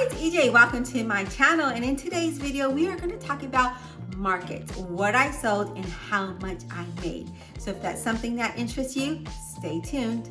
Hi, it's EJ. Welcome to my channel. And in today's video, we are going to talk about markets, what I sold and how much I made. So if that's something that interests you, stay tuned.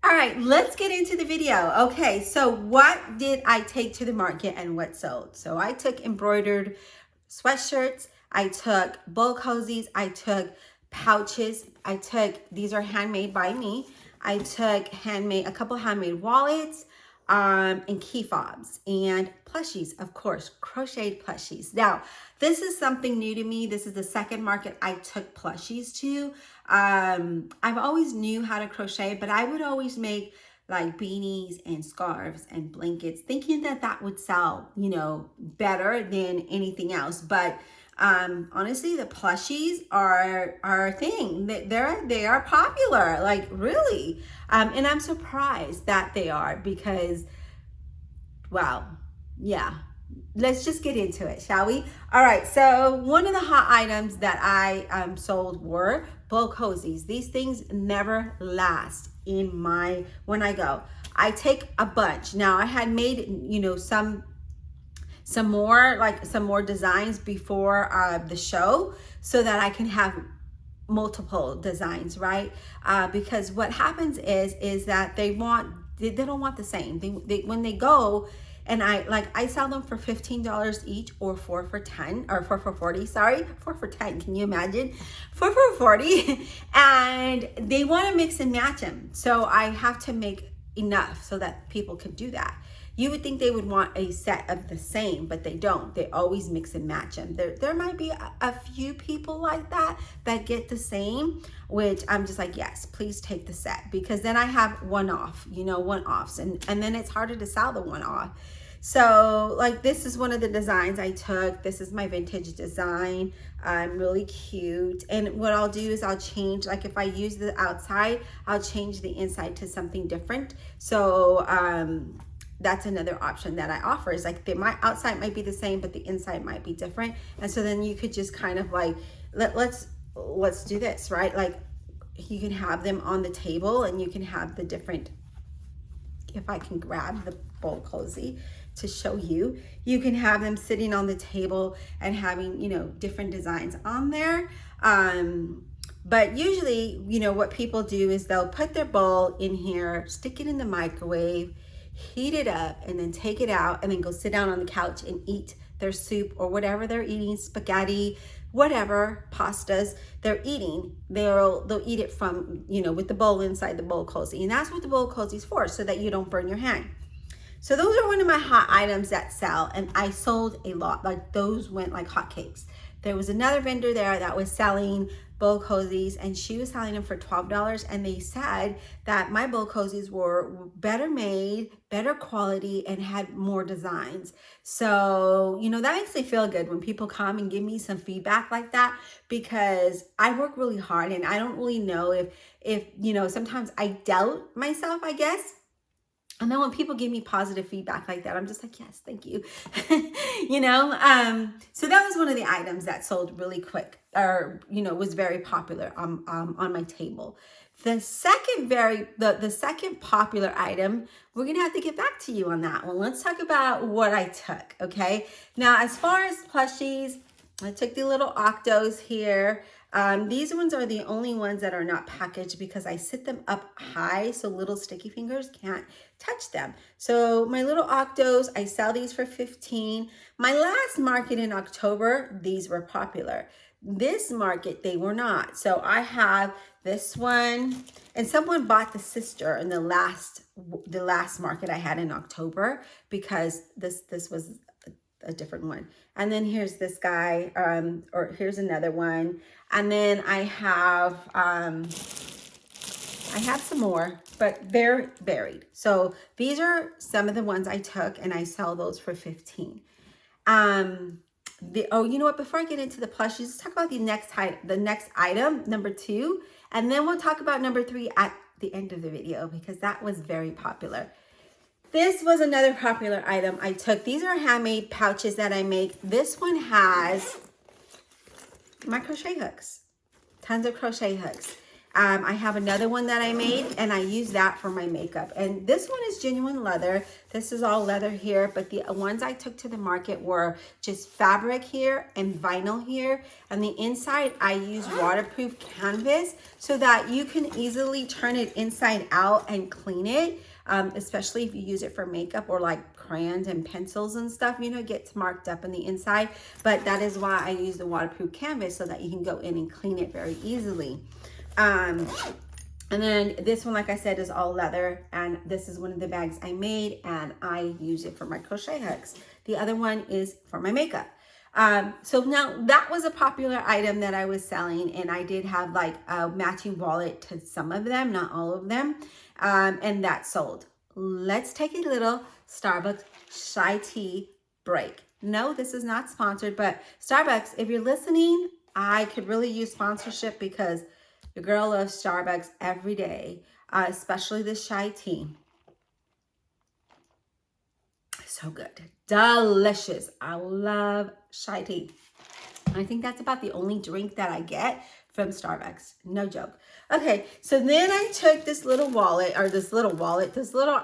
All right, let's get into the video. Okay, so what did I take to the market and what sold? So I took embroidered sweatshirts, I took bowl cozies, I took pouches, I took, these are handmade by me. I took a couple handmade wallets, and key fobs and plushies, of course, crocheted plushies. Now, this is something new to me. This is the second market I took plushies to. I've always knew how to crochet, but I would always make like beanies and scarves and blankets, thinking that that would sell, you know, better than anything else. But honestly, the plushies are a thing. They are popular, like really. And I'm surprised that they are because, wow, yeah. Let's just get into it, shall we? All right, so one of the hot items that I sold were bowl cozies. These things never last when I go. I take a bunch. Now I had made, you know, some more designs before the show so that I can have multiple designs, right? Because what happens is that they don't want the same. They when they go, and I sell them for $15 each, or 4 for 10, or 4 for 40, sorry, 4 for 10, can you imagine? 4 for 40, and they want to mix and match them. So I have to make enough so that people can do that. You would think they would want a set of the same, but they don't. They always mix and match them. There might be a few people like that get the same, which I'm just like, yes, please take the set, because then I have one-offs, and then it's harder to sell the one-off. So like this is one of the designs I took. This is my vintage design. Really cute. And what I'll do is I'll change, like if I use the outside, I'll change the inside to something different. So that's another option that I offer, is like my outside might be the same, but the inside might be different. And so then you could just kind of like, let's do this, right? Like you can have them on the table, and you can have the different, if I can grab the bowl cozy to show you, you can have them sitting on the table and having, you know, different designs on there. But usually, you know, what people do is they'll put their bowl in here, stick it in the microwave, heat it up, and then take it out, and then go sit down on the couch and eat their soup or whatever they're eating, spaghetti, whatever pastas they're eating. They'll eat it from, you know, with the bowl inside the bowl cozy. And that's what the bowl cozy is for, so that you don't burn your hand. So those are one of my hot items that sell, and I sold a lot. Like those went like hotcakes. There was another vendor there that was selling bowl cozies, and she was selling them for $12, and they said that my bowl cozies were better made, better quality, and had more designs. So, you know, that makes me feel good when people come and give me some feedback like that, because I work really hard, and I don't really know if you know, sometimes I doubt myself, I guess. And then when people give me positive feedback like that, I'm just like, yes, thank you. You know, so that was one of the items that sold really quick, or, you know, was very popular on my table. The second the second popular item, we're gonna have to get back to you on that one. Let's talk about what I took, okay? Now, as far as plushies, I took the little octos here. These ones are the only ones that are not packaged, because I sit them up high so little sticky fingers can't touch them. So my little octos, I sell these for $15. My last market in October, these were popular. This market, they were not. So I have this one, and someone bought the sister in the last market I had in October, because this was a different one. And then here's this guy, or here's another one. And then I have some more, but they're buried. So these are some of the ones I took, and I sell those for $15. You know what? Before I get into the plushies, let's talk about the next item, number 2, and then we'll talk about number 3 at the end of the video, because that was very popular. This was another popular item I took. These are handmade pouches that I make. This one has my crochet hooks, tons of crochet hooks. I have another one that I made, and I use that for my makeup. And this one is genuine leather. This is all leather here, but the ones I took to the market were just fabric here and vinyl here. And the inside, I use waterproof canvas so that you can easily turn it inside out and clean it, especially if you use it for makeup or like crayons and pencils and stuff, you know, it gets marked up on the inside. But that is why I use the waterproof canvas, so that you can go in and clean it very easily. And then this one, like I said, is all leather, and this is one of the bags I made, and I use it for my crochet hooks. The other one is for my makeup. So now that was a popular item that I was selling, and I did have like a matching wallet to some of them, not all of them, and that sold. Let's take a little Starbucks shy tea break. No, this is not sponsored, but Starbucks, if you're listening, I could really use sponsorship, because your girl loves Starbucks every day, especially the shy tea. So good. Delicious. I love shy tea. I think that's about the only drink that I get from Starbucks. No joke. Okay, so then I took this little wallet, this little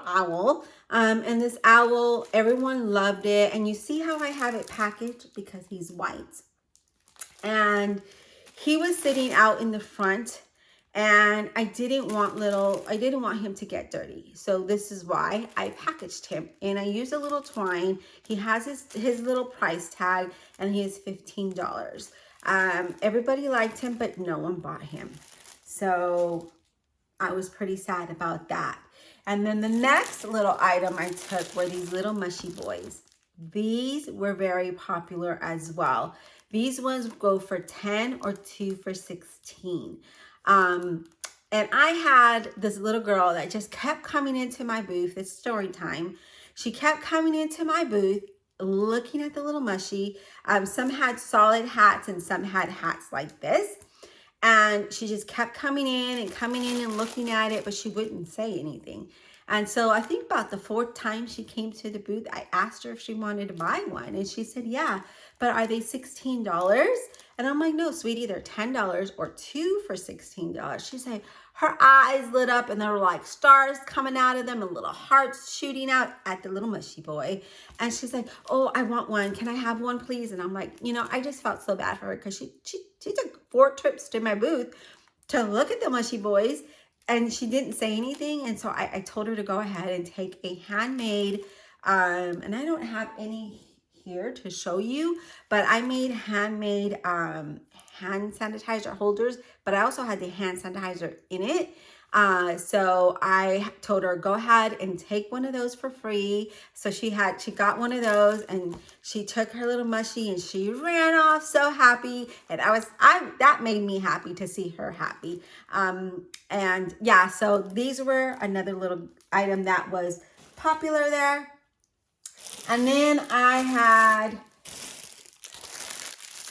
owl, and this owl, everyone loved it. And you see how I have it packaged, because he's white. And he was sitting out in the front, and I didn't want him to get dirty. So this is why I packaged him, and I used a little twine. He has his little price tag, and he is $15. Everybody liked him, but no one bought him. So I was pretty sad about that. And then the next little item I took were these little mushy boys. These were very popular as well. These ones go for 10 or 2 for 16. And I had this little girl that just kept coming into my booth. It's story time. She kept coming into my booth, looking at the little mushy. Some had solid hats, and some had hats like this. And she just kept coming in and looking at it, but she wouldn't say anything. And so I think about the 4th time she came to the booth, I asked her if she wanted to buy one. And she said, yeah, but are they $16? And I'm like, no, sweetie, they're $10 or 2 for $16. She said her eyes lit up, and there were like stars coming out of them and little hearts shooting out at the little mushy boy. And she's like, oh, I want one. Can I have one, please? And I'm like, you know, I just felt so bad for her, because she took 4 trips to my booth to look at the mushy boys, and she didn't say anything. And so I told her to go ahead and take a handmade, and I don't have any here to show you, but I made handmade hand sanitizer holders, but I also had the hand sanitizer in it. So I told her, go ahead and take one of those for free. So she got one of those, and she took her little mushy, and she ran off so happy. And that made me happy to see her happy. And yeah, so these were another little item that was popular there. And then I had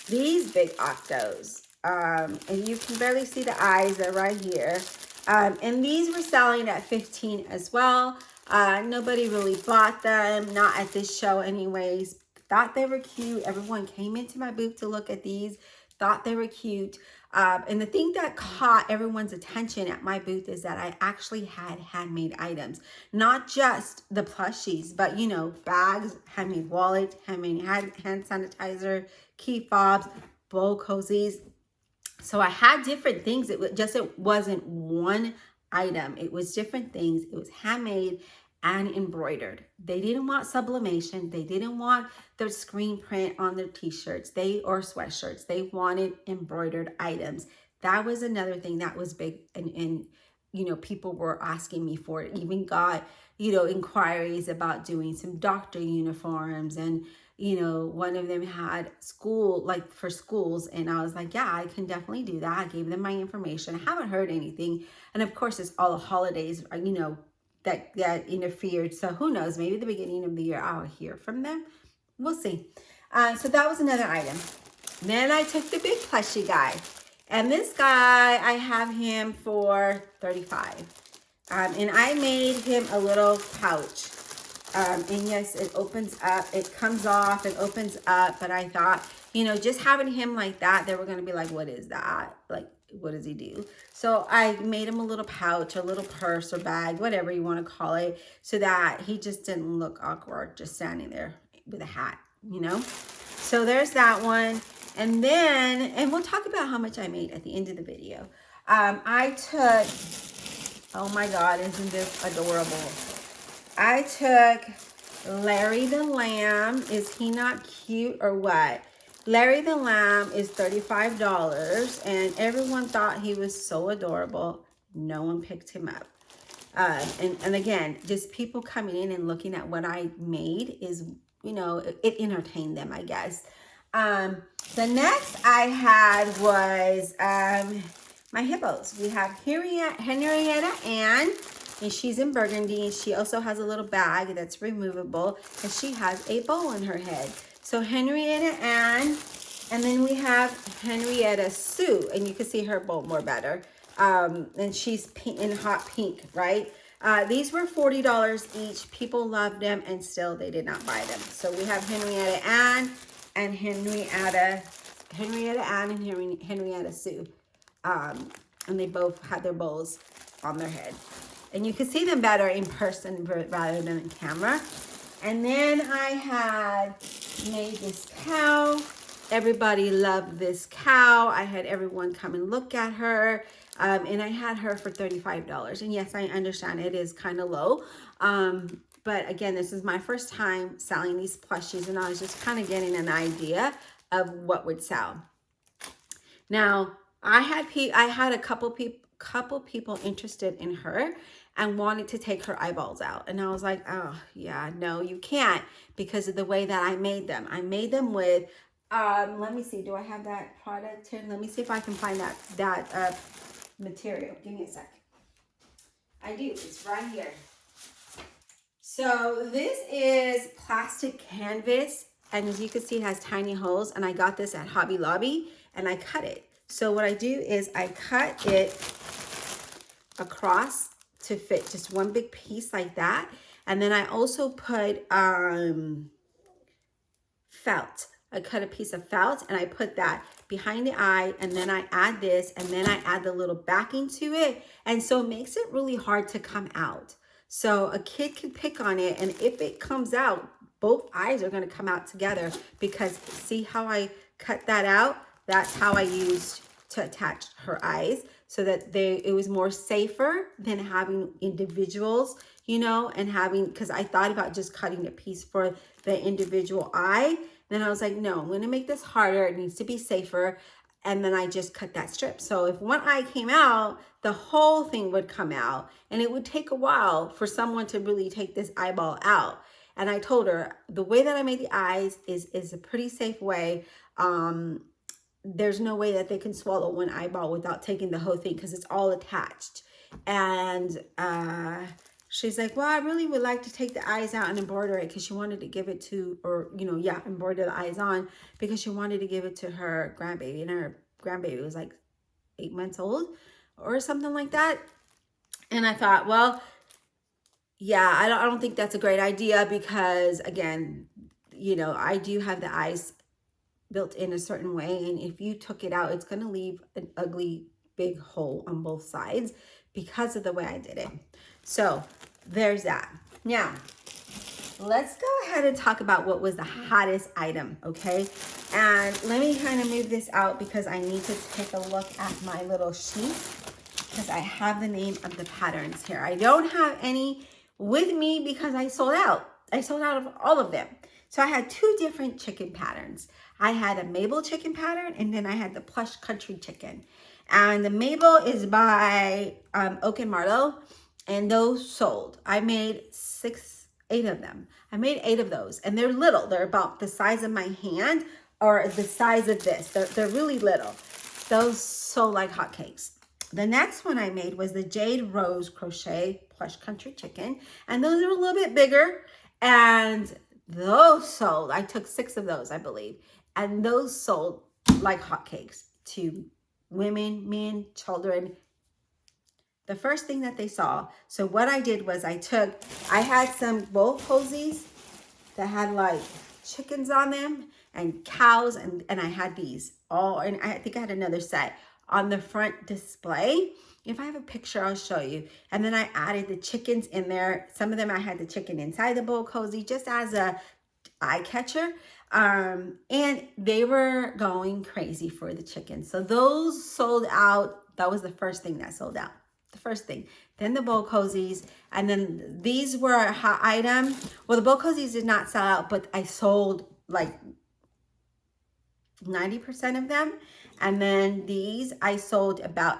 these big octos. And you can barely see the eyes, they're right here. And these were selling at $15 as well. Nobody really bought them, not at this show anyways. Thought they were cute. Everyone came into my booth to look at these, thought they were cute. And the thing that caught everyone's attention at my booth is that I actually had handmade items, not just the plushies, but you know, bags, handmade wallet, handmade hand sanitizer, key fobs, bowl cozies. So I had different things. It wasn't one item. It was different things. It was handmade and embroidered. They didn't want sublimation. They didn't want their screen print on their t-shirts or sweatshirts. They wanted embroidered items. That was another thing that was big, and you know, people were asking me for it. Even got, you know, inquiries about doing some doctor uniforms, and you know, one of them had for schools, and I was like, yeah, I can definitely do that. I gave them my information. I haven't heard anything, and of course it's all the holidays, you know, that interfered. So who knows, maybe the beginning of the year I'll hear from them. We'll see. So that was another item. Then I took the big plushie guy, and this guy, I have him for $35. And I made him a little pouch. And yes, it opens up, it comes off, it opens up, but I thought, you know, just having him like that, they were going to be like, what is that? Like, what does he do? So I made him a little pouch, a little purse or bag, whatever you want to call it, so that he just didn't look awkward just standing there with a hat, you know? So there's that one. And then, and we'll talk about how much I made at the end of the video. I took, oh my God, isn't this adorable? I took Larry the Lamb. Is he not cute or what? Larry the Lamb is $35, and everyone thought he was so adorable. No one picked him up. And again, just people coming in and looking at what I made is, you know, it entertained them, I guess. The next I had was my hippos. We have Henrietta Ann, and she's in burgundy. She also has a little bag that's removable, and she has a bow on her head. So Henrietta Ann, and then we have Henrietta Sue, and you can see her bow more better. And she's pink, in hot pink, right? These were $40 each. People loved them, and still they did not buy them. So we have Henrietta Ann and Henrietta Ann and Henrietta Sue. And they both had their bows on their head. And you can see them better in person rather than in camera. And then I had made this cow. Everybody loved this cow. I had everyone come and look at her. And I had her for $35. And yes, I understand it is kind of low. But again, this is my first time selling these plushies, and I was just kind of getting an idea of what would sell. Now, I had a couple people interested in her and wanted to take her eyeballs out. And I was like, oh, yeah, no, you can't, because of the way that I made them. I made them with, let me see, do I have that product here? Let me see if I can find that material. Give me a sec. I do, it's right here. So this is plastic canvas, and as you can see, it has tiny holes, and I got this at Hobby Lobby, and I cut it. So what I do is I cut it across to fit just one big piece like that, and then I also put felt. I cut a piece of felt, and I put that behind the eye, and then I add this, and then I add the little backing to it, and so it makes it really hard to come out. So a kid can pick on it, and if it comes out, both eyes are going to come out together, because see how I cut that out? That's how I used to attach her eyes, so that it was more safer than having individuals, you know, and having, because I thought about just cutting a piece for the individual eye. Then I was like, no, I'm going to make this harder. It needs to be safer. And then I just cut that strip. So if one eye came out, the whole thing would come out, and it would take a while for someone to really take this eyeball out. And I told her the way that I made the eyes is a pretty safe way. There's no way that they can swallow one eyeball without taking the whole thing, because it's all attached. And she's like, well, I really would like to take the eyes out and embroider it, because she wanted to give it to, or, you know, yeah, embroider the eyes on, because she wanted to give it to her grandbaby. And her grandbaby was like 8 months old or something like that. And I thought, well, yeah, I don't think that's a great idea, because again, you know, I do have the eyes built in a certain way, and if you took it out, it's going to leave an ugly big hole on both sides because of the way I did it. So there's that. Now let's go ahead and talk about what was the hottest item, okay? And let me kind of move this out, because I need to take a look at my little sheet, because I have the name of the patterns here. I don't have any with me because I sold out. I sold out of all of them. So I had 2 different chicken patterns. I had a Mabel chicken pattern, and then I had the Plush country chicken. And the Mabel is by Oak and Marlow, and those sold. I made 8 of them. I made 8 of those, and they're little. They're about the size of my hand, or the size of this. They're really little. Those sold like hotcakes. The next one I made was the Jade Rose Crochet Plush country chicken, and those are a little bit bigger, and those sold. I took 6 of those, I believe, and those sold like hotcakes to women, men, children. The first thing that they saw. So what I did was I had some bowl posies that had like chickens on them and cows, and I had these all, and I think I had another set, on the front display. If I have a picture, I'll show you. And then I added the chickens in there. Some of them I had the chicken inside the bowl cozy just as a eye catcher. And they were going crazy for the chickens. So those sold out. That was the first thing that sold out. The first thing. Then the bowl cozies. And then these were a hot item. Well, the bowl cozies did not sell out, but I sold like 90% of them. And then these, I sold about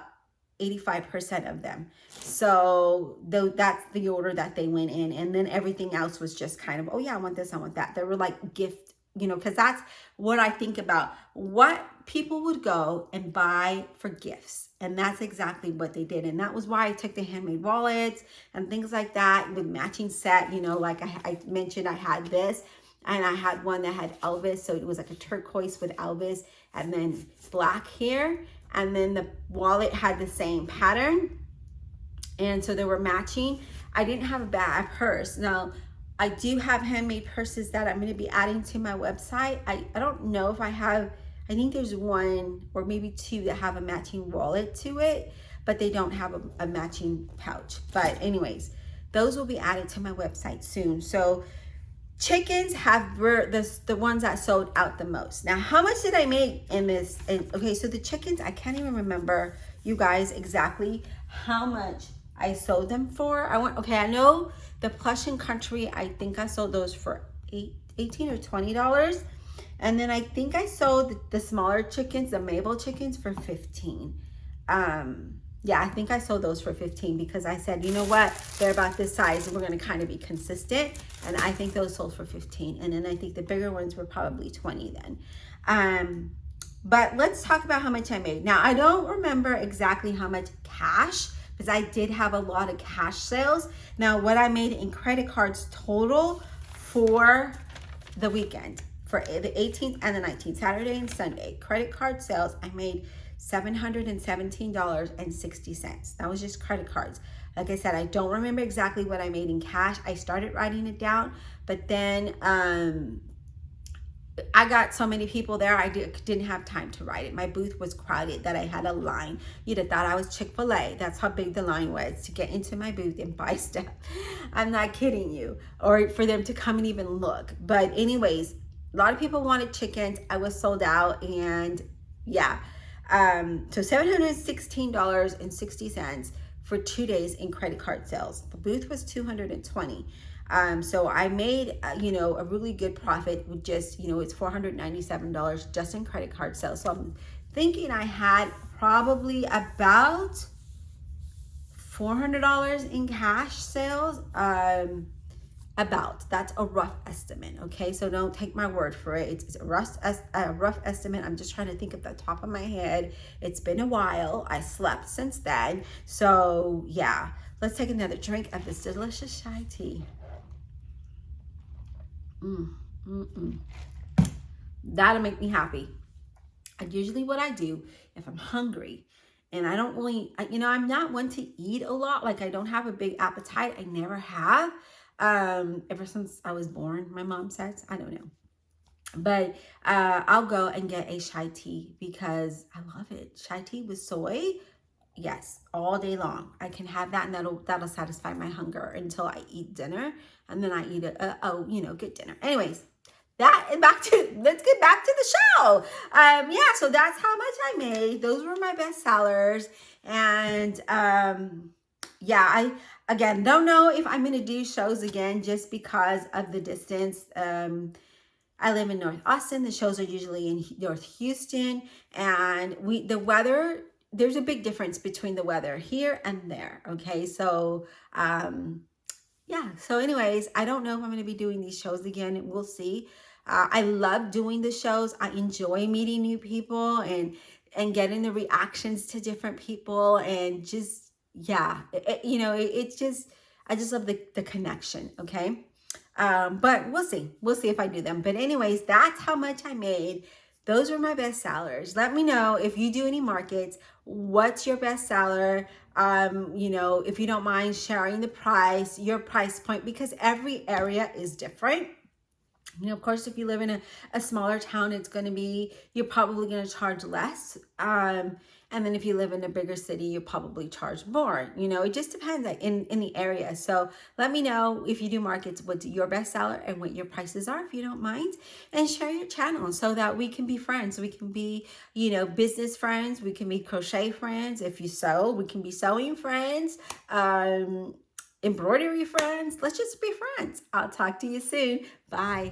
85% of them. So that's the order that they went in. And then everything else was just kind of, oh yeah, I want this, I want that. They were like gift, you know, because that's what I think about, what people would go and buy for gifts. And that's exactly what they did. And that was why I took the handmade wallets and things like that with matching set. You know, like I mentioned, I had this. And I had one that had Elvis. So it was like a turquoise with Elvis and then black here. And then the wallet had the same pattern. And so they were matching. I didn't have a purse. Now, I do have handmade purses that I'm going to be adding to my website. I don't know if I have, I think there's one or maybe two that have a matching wallet to it, but they don't have a matching pouch. But anyways, those will be added to my website soon. So chickens were the ones that sold out the most. Now, how much did I make in this? Okay, so the chickens, I can't even remember, you guys, exactly how much I sold them for. I know the Plush and Country, I think I sold those for $18 or $20. And then I think I sold the smaller chickens, the Mabel chickens, for $15. Yeah, I think I sold those for $15 because I said, you know what, they're about this size and we're going to kind of be consistent. And I think those sold for $15. And then I think the bigger ones were probably $20 then. But let's talk about how much I made. Now, I don't remember exactly how much cash, because I did have a lot of cash sales. Now, what I made in credit cards total for the weekend, for the 18th and the 19th, Saturday and Sunday, credit card sales, I made $717.60. That was just credit cards. Like I said, I don't remember exactly what I made in cash. I started writing it down, but then I got so many people there, I didn't have time to write it. My booth was crowded that I had a line. You'd have thought I was Chick-fil-A. That's how big the line was to get into my booth and buy stuff. I'm not kidding you. Or for them to come and even look. But anyways, a lot of people wanted chickens. I was sold out, and yeah. So $716.60 for 2 days in credit card sales. The booth was $220. So I made, you know, a really good profit with just, you know, it's $497 just in credit card sales. So I'm thinking I had probably about $400 in cash sales. That's a rough estimate, okay? So don't take my word for it. It's a rough estimate. I'm just trying to think of the top of my head. It's been a while. I slept since then. So yeah, let's take another drink of this delicious chai tea. That'll make me happy. And usually what I do if I'm hungry and I don't really, you know, I'm not one to eat a lot. Like I don't have a big appetite. I never have. Ever since I was born, my mom says, I don't know. But I'll go and get a chai tea because I love it. Chai tea with soy, yes, all day long. I can have that, and that'll satisfy my hunger until I eat dinner, and then I eat good dinner. Anyways, let's get back to the show. Yeah, so that's how much I made. Those were my best sellers, and yeah, I again don't know if I'm gonna do shows again just because of the distance. I live in North Austin. The shows are usually in North Houston, and the weather, there's a big difference between the weather here and there. Okay, so yeah, so anyways, I don't know if I'm going to be doing these shows again. We'll see. I love doing the shows. I enjoy meeting new people and getting the reactions to different people, and just, yeah, it's just, I just love the connection. Okay. But we'll see if I do them. But anyways, that's how much I made. Those were my best sellers. Let me know if you do any markets, what's your best seller? If you don't mind sharing the price, your price point, because every area is different. Of course, if you live in a smaller town, you're probably going to charge less. And And then if you live in a bigger city, you probably charge more. You know, it just depends in the area. So let me know if you do markets, what's your best seller and what your prices are, if you don't mind, and share your channel so that we can be friends. We can be, you know, business friends. We can be crochet friends. If you sew, we can be sewing friends. Embroidery friends. Let's just be friends. I'll talk to you soon. Bye.